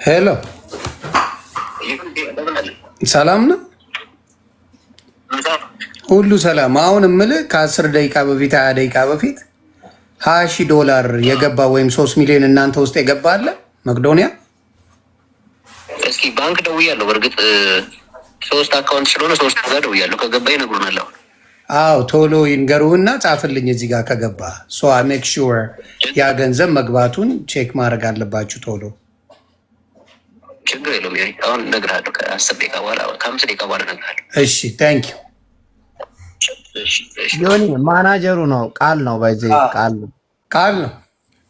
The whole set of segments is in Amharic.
ሄሎ ሰላም ነው? ሁሉ ሰላም። አሁን እምልህ ከ10 ደቂቃ በፊት 20 ደቂቃ በፊት $20,000 የገባ ወይም 3 ሚሊዮን እናንተ ውስጥ የገባ አለ መቅዶኒያ? እስኪ ባንክ ደውያለሁ። በእርግጥ 3 አካውንት ስለሆነ 3 ጋር ደውያለሁ። ከገባ ይነግሩናል። አዎ ቶሎ ይንገሩና ጻፍልኝ እዚህ ጋር ከገባ። ሶ አይ ሜክ ሹር ያ ገንዘብ መግባቱን ቼክ ማድረግ አለባችሁ ቶሎ። ችግር የለውም። አሁን እነግርሃለሁ። ከ10 ደቂቃ በኋላ ከ5 ደቂቃ በኋላ እነግርሃለሁ። እሺ ታንክ ዩ። ዮኒ ማናጀሩ ነው። ቃል ነው ባይዘ ቃል ነው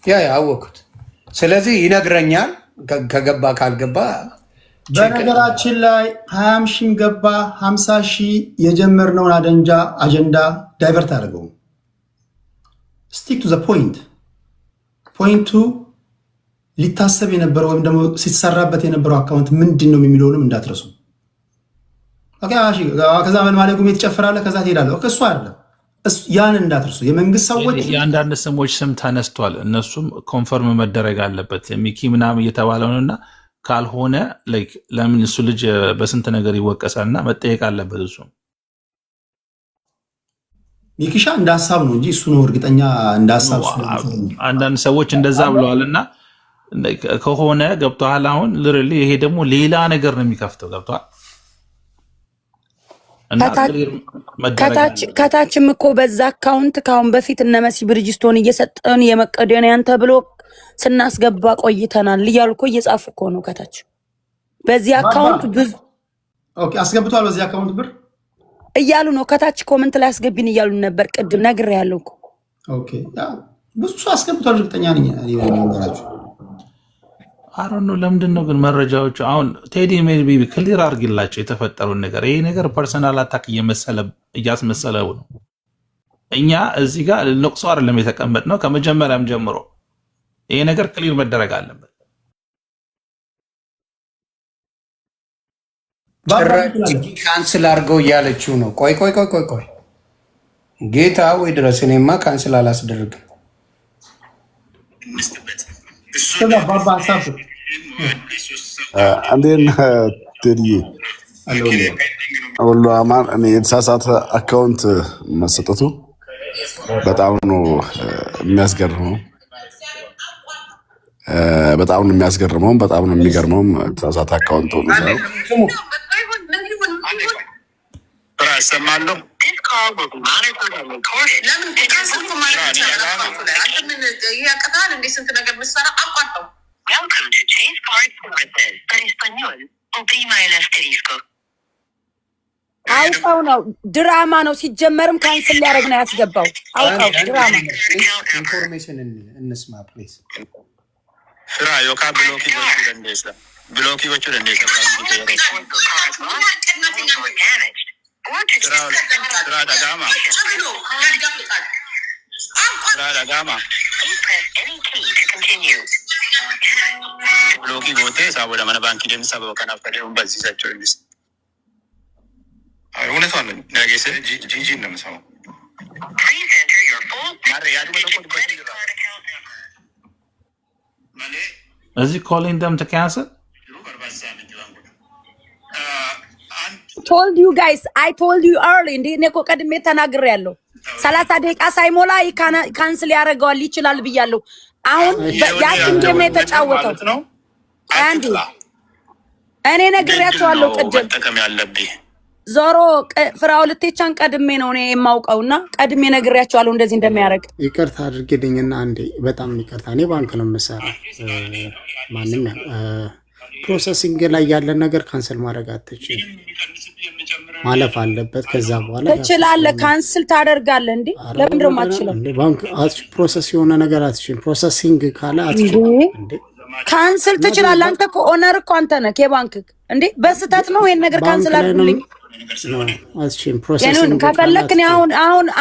ያ ያወኩት። ስለዚህ ይነግረኛል ከገባ ካልገባ። በነገራችን ላይ 20 ሺህም ገባ 50 ሺህ የጀመርነውን አጀንዳ ዳይቨርት አድርገው። ስቲክ ቱ ዘ ፖይንት። ፖይንቱ ሊታሰብ የነበረው ወይም ደግሞ ሲሰራበት የነበረው አካውንት ምንድን ነው የሚለውንም እንዳትረሱ። ከዛ ምን ማለት ጉሜ ትጨፍራለህ፣ ከዛ ትሄዳለህ። እሱ አይደለም፣ ያን እንዳትረሱ። የመንግስት ሰዎች የአንዳንድ ስሞች ስም ተነስቷል። እነሱም ኮንፈርም መደረግ አለበት። ሚኪ ምናምን እየተባለ ነውና ካልሆነ ለምን እሱ ልጅ በስንት ነገር ይወቀሳል እና መጠየቅ አለበት። እሱ ሚኪሻ እንደ ሀሳብ ነው እንጂ እሱ ነው እርግጠኛ እንደ ሀሳብ። አንዳንድ ሰዎች እንደዛ ብለዋል እና ከሆነ ገብተዋል። አሁን ልርል ይሄ ደግሞ ሌላ ነገር ነው የሚከፍተው። ገብተዋል። ከታችም እኮ በዛ አካውንት ከአሁን በፊት እነ መሲ ብርጅስቶን እየሰጠን የመቄዶንያን ተብሎ ስናስገባ ቆይተናል እያሉ እኮ እየጻፉ እኮ ነው ከታች። በዚህ አካውንት ብዙ አስገብቷል፣ በዚህ አካውንት ብር እያሉ ነው ከታች ኮመንት ላይ አስገቢን እያሉ ነበር። ቅድም ነግሬያለሁ እኮ ብዙ ሰው አስገብቷል፣ እርግጠኛ ነኝ ነገራችሁ። አሮን ነው። ለምንድን ነው ግን መረጃዎቹ አሁን ቴዲ ሜቢ ክሊር አድርግላቸው የተፈጠሩን ነገር። ይሄ ነገር ፐርሰናል አታክ እያስመሰለው ነው። እኛ እዚህ ጋር ልንቆሶ አይደለም የተቀመጥ ነው። ከመጀመሪያም ጀምሮ ይሄ ነገር ክሊር መደረግ አለበት። ካንስል አድርገው እያለችው ነው። ቆይ ጌታ ወይ ድረስ እኔማ ካንስል አላስደርግም። እንዴት ቴዲዬ? ሁሉ አማን። እኔ የተሳሳተ አካውንት መሰጠቱ በጣም ነው የሚያስገርመው፣ በጣም ነው የሚያስገርመው፣ በጣም ነው የሚገርመው። የተሳሳተ አካውንት ሆኖ ሰማለሁ። አውቀው ነው፣ ድራማ ነው። ሲጀመርም ካንስል ሊያደርግ ነው ያስገባው። አውቀው ድራማ። ኢንፎርሜሽን እንስማ ፕሊዝ። ፍራ ዮካ ብሎኪ ወቹ ደንዴሳ ብሎኪ ጎቴ ሳቦ ለመነ ባንኪ ደምሳ በከናፍ ከደም በዚሳቸው እንስ እውነቷን ነገሰ ጂጂ ነው የምሰማው። እዚህ calling them to cancel? told you guys, I told you early እንዴ እኔ እኮ ቀድሜ ተናግሬያለሁ። 30 ደቂቃ ሳይሞላ ካንስል ያደርገዋል ይችላል ብያለሁ። አሁን ያችን ጌም ነው የተጫወተው። አንዴ እኔ ነግሬያቸዋለሁ ቅድም ተጠቀም ያለብኝ ዞሮ ፍራው ልትቻን ቀድሜ ነው እኔ የማውቀውና ቀድሜ ነግሬያቸዋለሁ እንደዚህ እንደሚያደርግ። ይቅርታ አድርግልኝና አንዴ በጣም ይቅርታ። እኔ ባንክ ነው የምሰራው። ማንኛ ፕሮሰሲንግ ላይ ያለ ነገር ካንስል ማድረግ አትችልም፣ ማለፍ አለበት። ከዛ በኋላ ትችላለህ፣ ካንስል ታደርጋለህ። እንዴ ለምን ነው የማትችለው? ባንክ ፕሮሰስ የሆነ ነገር አትችልም። ፕሮሰሲንግ ካለ አትችልም። እንዴ ካንስል ትችላለህ። አንተ እኮ ኦነር እኮ አንተ ነህ የባንክ። እንዴ በስተት ነው ይሄን ነገር ካንስል አድርጉልኝ። አትችልም። ፕሮሰሲንግ ከፈለክ እኔ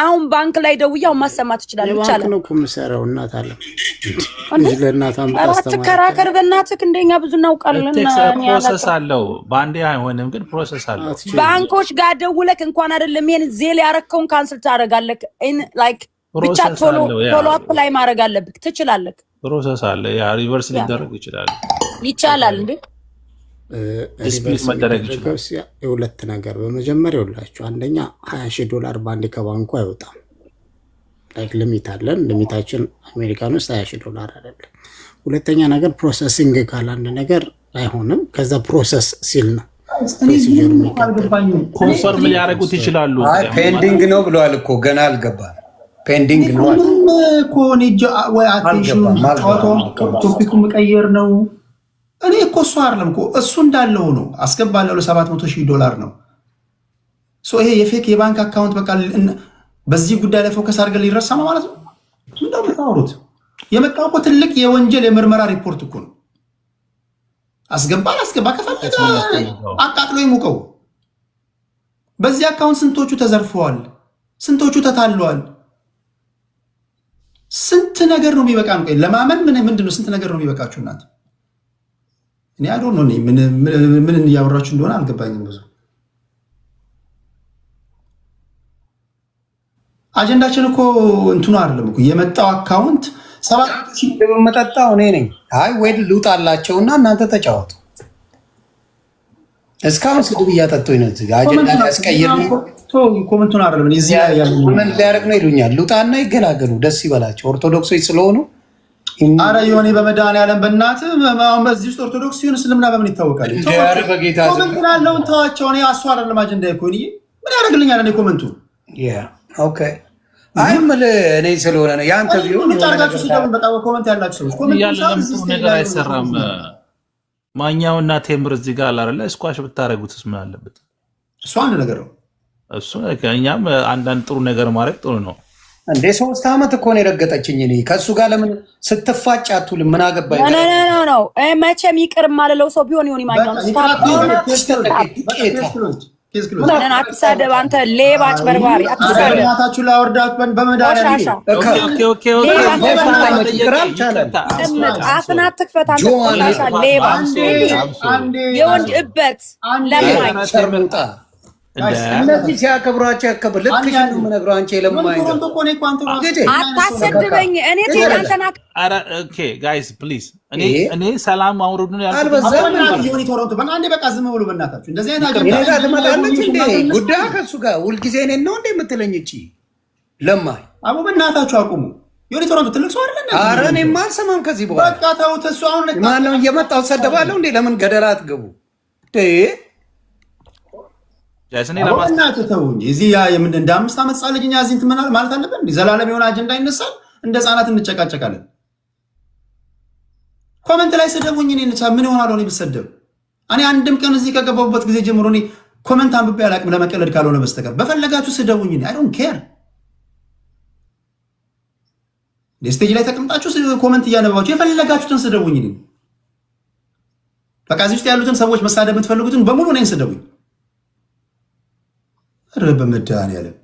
አሁን ባንክ ላይ ደውያው ማሰማት ይችላል። ይቻላል ነው ኮምሰራው እናት አለ እንዴ ለእናት አምጣስተማ ተከራከር በእናትህ። እንደኛ ብዙ እናውቃለን። ፕሮሰስ አለው፣ ባንዴ አይሆንም፣ ግን ፕሮሰስ አለው። ባንኮች ጋር ደውለክ እንኳን አይደለም ይሄን ዜል ያረከውን ካንስል ታደርጋለህ። ላይክ ብቻ ቶሎ አፕላይ ማድረግ አለብህ። ትችላለህ። ፕሮሰስ አለ። ያ ሪቨርስ ሊደረግ ይችላል። ይቻላል እንዴ? ዲስፕሊት መደረግ ይችላል። የሁለት ነገር በመጀመሪያ ይውላችሁ፣ አንደኛ $20,000 በአንድ ከባንኩ አይወጣም። ላይክ ሊሚት አለን። ሊሚታችን አሜሪካን ውስጥ $20,000 አይደለም። ሁለተኛ ነገር ፕሮሰሲንግ ካለ አንድ ነገር አይሆንም። ከዛ ፕሮሰስ ሲል ነው ኮንፈርም ሊያደርጉት ይችላሉ። ፔንዲንግ ነው ብለዋል እኮ ገና አልገባም። ፔንዲንግ ነው ቶፒኩ መቀየር ነው። እኔ እኮ እሱ አይደለም እኮ እሱ እንዳለው ነው። አስገባለሁ $700,000 ነው። ይሄ የፌክ የባንክ አካውንት በቃ በዚህ ጉዳይ ላይ ፎከስ አድርገን ሊረሳ ነው ማለት ነው። ምንድነው የምታወሩት? የመጣው እኮ ትልቅ የወንጀል የምርመራ ሪፖርት እኮ ነው። አስገባ ከፈለገ አቃጥሎ ይሙቀው። በዚህ አካውንት ስንቶቹ ተዘርፈዋል፣ ስንቶቹ ተታለዋል። ስንት ነገር ነው የሚበቃ ነው ለማመን። ምንድነው ስንት ነገር ነው የሚበቃችሁ እናንተ? እኔ አዶ ነው ምን እያወራችሁ እንደሆነ አልገባኝም። ብዙ አጀንዳችን እኮ እንትኑ አይደለም እኮ የመጣው አካውንት 7,000 መጠጣው እኔ ነኝ። አይ ወይ ልውጣላቸውና እናንተ ተጫወቱ። እስካሁን ስድብ እያጠጡኝ ነው። እዚህ አጀንዳ ያስቀይር ኮመንቱን አይደለም እዚህ ምን ሊያደርግ ነው ይሉኛል። ልውጣና ይገላገሉ፣ ደስ ይበላቸው። ኦርቶዶክሶች ስለሆኑ አረ የሆነ በመድኃኒዓለም በእናትህ አሁን በዚህ ውስጥ ኦርቶዶክስ ሲሆን እስልምና በምን ይታወቃል? ኮመንት ያለውን ተዋቸው። እኔ አሱ አይደለም አጀንዳ ይኮን ምን ያደርግልኛል? እኔ ኮመንቱ ኦኬ አይ እኔ ስለሆነ ነው ያንተ ቢሆን ጫርጋችሁ ሲደም በጣም ኮመንት ያላችሁ ሰዎች ኮመንት ያለምንም ነገር አይሰራም። ማኛውና ቴምር እዚህ ጋር አላረለ ስኳሽ ብታረጉትስ ምን አለበት? እሱ አንድ ነገር ነው። እሱ ከኛም አንዳንድ ጥሩ ነገር ማድረግ ጥሩ ነው እንዴ። 3 ዓመት እኮ ነው የረገጠችኝ። እኔ ከሱ ጋር ለምን ስትፋጭ አትውልም? ምን አገባኝ? ነው መቼም ይቅር ማለለው ሰው ቢሆን ይሁን ማኛው ምንን አትሳደብ አንተ ሌባ አጭበርባሪ፣ አትሳደብ። እናታችሁ ላወርዳት በመድኃኒዓለም አፍን አትክፈት አንተ ቆሻሻ ሌባ፣ የወንድ እበት ለማኝ። እነዚህ ሲያከብሯቸው ያከብር ልክ ነው የምነግረው። አንቺ ለማኝ አታሰድበኝ። እኔ አንተና አረ ኦኬ ጋይስ ፕሊዝ እኔ ሰላም አውርዱ ነው ቶሮንቶ በእናንዴ በቃ ዝም ብሎ በእናታችሁ እንደዚህ አይነት አጀንዳ ትመጣለች እንዴ? ጉዳይ ከሱ ጋር ሁልጊዜ እኔ ነው እንዴ የምትለኝ? እቺ ለማኝ አቡ በእናታችሁ አቁሙ። ዮኒ ቶሮንቶ ትልቅ ሰው አይደለ? አረ እኔማ አልሰማም ከዚህ በኋላ በቃ ተውት። እሱ አሁን ማነው እየመጣው ሰደባለሁ እንዴ? ለምን ገደላ አትገቡ እናትህ ተው እንጂ እዚህ እንደ 5 ዓመት ህፃን ልጅ እኛ እዚህ እንትን ማለት አለብን? ዘላለም የሆነ አጀንዳ ይነሳል፣ እንደ ህፃናት እንጨቃጨቃለን። ኮመንት ላይ ስደቡኝ። እኔ ምን ይሆናል እኔ ብሰደብ? እኔ አንድም ቀን እዚህ ከገባሁበት ጊዜ ጀምሮ እኔ ኮመንት አንብቤ አላውቅም ለመቀለድ ካልሆነ በስተቀር። በፈለጋችሁ ስደቡኝ። አይ ዶንት ኬር። ስቴጅ ላይ ተቀምጣችሁ ኮመንት እያነበባችሁ የፈለጋችሁትን ስደቡኝ። በቃ እዚህ ውስጥ ያሉትን ሰዎች መሳደብ የምትፈልጉትን በሙሉ እኔን ስደቡኝ። ኧረ በመድኃኒዓለም